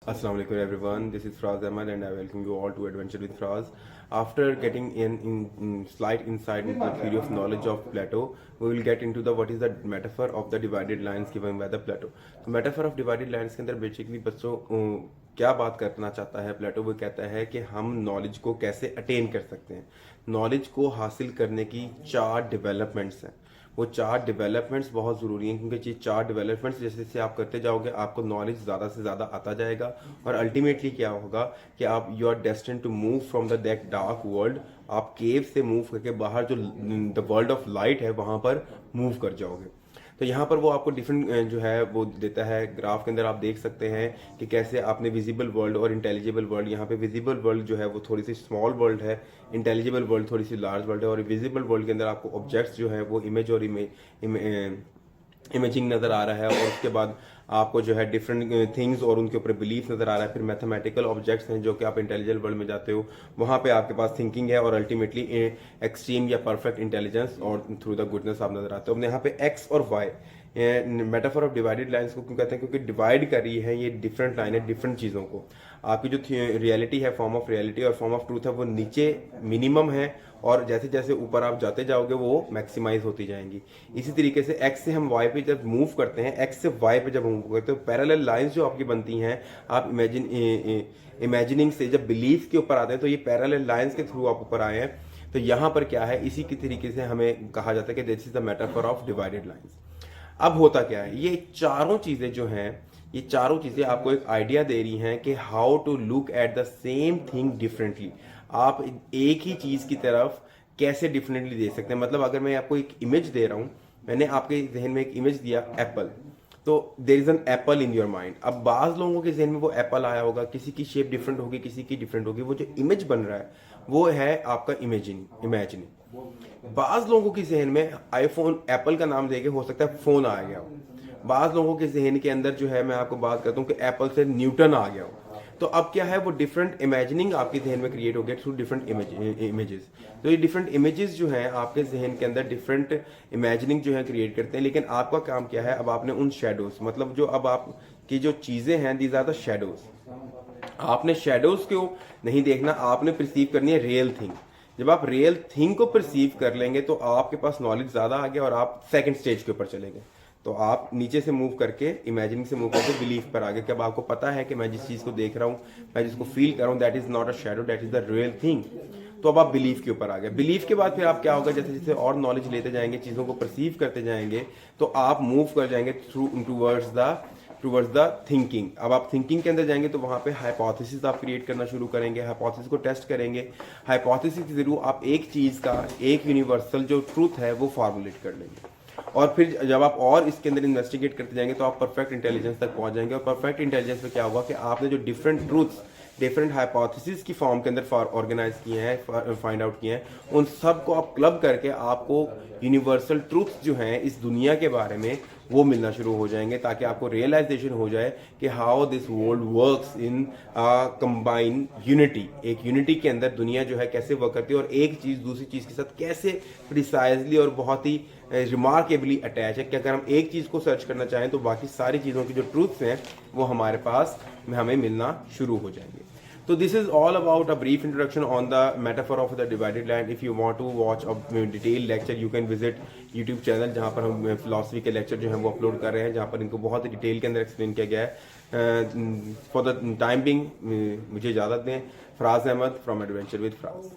Assalamu alaikum everyone, this is Fraz Ahmad and I welcome you all to Adventure with Fraz. After getting in slight insight into the theory of knowledge of Plato, we will get into the what is the metaphor of the divided lines given by the Plato. तो metaphor of divided lines के अंदर basically बच्चों क्या बात करना चाहता है प्लेटो। वो कहता है कि हम नॉलेज को कैसे अटेन कर सकते हैं। नॉलेज को हासिल करने की 4 डेवलपमेंट्स हैं। वो 4 डेवलपमेंट्स बहुत ज़रूरी हैं क्योंकि ये 4 डेवलपमेंट्स जैसे जैसे आप करते जाओगे आपको नॉलेज ज़्यादा से ज़्यादा आता जाएगा और अल्टीमेटली क्या होगा कि आप you are destined to move from the that dark world. आप केव से मूव करके बाहर जो द वर्ल्ड ऑफ लाइट है वहाँ पर मूव कर जाओगे। तो यहाँ पर वो आपको डिफरेंट जो है वो देता है। ग्राफ के अंदर आप देख सकते हैं कि कैसे आपने विजिबल वर्ल्ड और इंटेलिजिबल वर्ल्ड, यहाँ पे विजिबल वर्ल्ड जो है वो थोड़ी सी स्मॉल वर्ल्ड है, इंटेलिजिबल वर्ल्ड थोड़ी सी लार्ज वर्ल्ड है। और विजिबल वर्ल्ड के अंदर आपको ऑब्जेक्ट्स जो है वो इमेज और इमेजिंग नज़र आ रहा है और उसके बाद आपको जो है डिफरेंट थिंग्स और उनके ऊपर बिलीफ नज़र आ रहा है। फिर मैथमेटिकल ऑब्जेक्ट्स हैं जो कि आप इंटेलिजेंट वर्ल्ड में जाते हो, वहाँ पे आपके पास थिंकिंग है और अल्टीमेटली एक्सट्रीम या परफेक्ट इंटेलिजेंस और थ्रू द गुडनेस आप नज़र आते हो। अब यहाँ पे एक्स और Y metaphor of divided lines को क्यों कहते हैं, क्योंकि डिवाइड कर रही है ये डिफरेंट लाइन है डिफरेंट चीज़ों को। आपकी जो रियलिटी है, फॉर्म ऑफ रियलिटी और फॉर्म ऑफ ट्रूथ है, वो नीचे मिनिमम है और जैसे जैसे ऊपर आप जाते जाओगे वो मैक्सिमाइज होती जाएंगी। इसी तरीके से एक्स से हम वाई पे जब मूव करते हैं, एक्स से वाई पे जब मूव करते हैं तो पैरेलल लाइंस जो आपकी बनती हैं, आप इमेजिनिंग से जब बिलीफ के ऊपर आते हैं तो ये पैरेलल लाइंस के थ्रू आप ऊपर आए हैं। तो यहाँ पर क्या है, इसी की तरीके से हमें कहा जाता है कि this is the metaphor of divided lines. अब होता क्या है, ये चारों चीजें जो हैं, ये चारों चीजें आपको एक आइडिया दे रही हैं कि how to look at the same thing differently. आप एक ही चीज की तरफ कैसे डिफरेंटली दे सकते हैं। मतलब अगर मैं आपको एक इमेज दे रहा हूं, मैंने आपके जहन में एक इमेज दिया एप्पल, तो there is an apple in your mind. अब बाज लोगों के जहन में वो एप्पल आया होगा, किसी की शेप डिफरेंट होगी, किसी की डिफरेंट होगी। वो जो इमेज बन रहा है वो है आपका इमेजिनिंग। बाज लोगों के जहन में आईफोन एप्पल का नाम देके हो सकता है फोन आ गया हो। बाज लोगों के जहन के अंदर जो है, मैं आपको बात करता हूँ कि एप्पल से न्यूटन आ गया हो। तो अब क्या है, वो डिफरेंट इमेजिनिंग आपके जहन में क्रिएट हो गया थ्रू डिफरेंट इमेजेस। तो ये डिफरेंट इमेजेस जो हैं आपके जहन के अंदर डिफरेंट इमेजिनिंग जो है क्रिएट करते हैं। लेकिन आपका काम क्या है, अब आपने उन शेडोज, मतलब जो अब आपकी जो चीजें हैं, दीज आर द शेडोज। आपने शेडोज को नहीं देखना, आपने परसीव करनी है रियल थिंग। जब आप रियल थिंग को परसीव कर लेंगे तो आपके पास नॉलेज ज्यादा आ गया और आप सेकंड स्टेज के ऊपर चले गए। तो आप नीचे से मूव करके, इमेजिनिंग से मूव करके बिलीफ पर आ गए कि अब आपको पता है कि मैं जिस चीज को देख रहा हूँ, मैं जिसको फील कर रहा हूँ, that is not a shadow, that is the real thing. तो अब आप बिलीफ के ऊपर आ गए। बिलीफ के बाद फिर आप क्या होगा, जैसे जैसे और नॉलेज लेते जाएंगे, चीजों को परसीव करते जाएंगे, तो आप मूव कर जाएंगे थ्रू टूवर्ड्स द थिंकिंग। अब आप थिंकिंग के अंदर जाएंगे तो वहां पे हाइपोथेसिस आप क्रिएट करना शुरू करेंगे, हाइपोथेसिस को टेस्ट करेंगे। हाइपोथेसिस के जरिए आप एक चीज का एक यूनिवर्सल जो ट्रूथ है वो फॉर्मुलेट कर लेंगे। और फिर जब आप और इसके अंदर इन्वेस्टिगेट करते जाएंगे तो आप परफेक्ट इंटेलिजेंस तक पहुंच जाएंगे। और परफेक्ट इंटेलिजेंस में क्या होगा कि आपने जो डिफरेंट ट्रूथ्स डिफरेंट हाइपोथेसिस की फॉर्म के अंदर ऑर्गेनाइज किए हैं, फाइंड आउट किए हैं, उन सब को आप क्लब करके आपको यूनिवर्सल ट्रूथ्स जो हैं इस दुनिया के बारे में वो मिलना शुरू हो जाएंगे, ताकि आपको रियलाइजेशन हो जाए कि how this world works in combine unity. एक यूनिटी के अंदर दुनिया जो है कैसे वर्क करती है और एक चीज दूसरी चीज के साथ कैसे प्रिसाइजली और बहुत ही रिमार्केबली अटैच है कि अगर हम एक चीज को सर्च करना चाहें तो बाकी सारी चीजों की जो ट्रूथ्स हैं वो हमारे पास हमें मिलना शुरू हो जाएंगे। So this is all about a brief introduction on the metaphor of the divided land. If you want to watch a detailed lecture, you can visit YouTube channel जहाँ पर हम फिलोसफी के लेक्चर जो हैं वो अपलोड कर रहे हैं, जहाँ पर इनको बहुत ही डिटेल के अंदर एक्सप्लेन किया गया है। फॉर द टाइम बिंग मुझे इजाज़त दें। Faraz Ahmed from adventure with Faraz.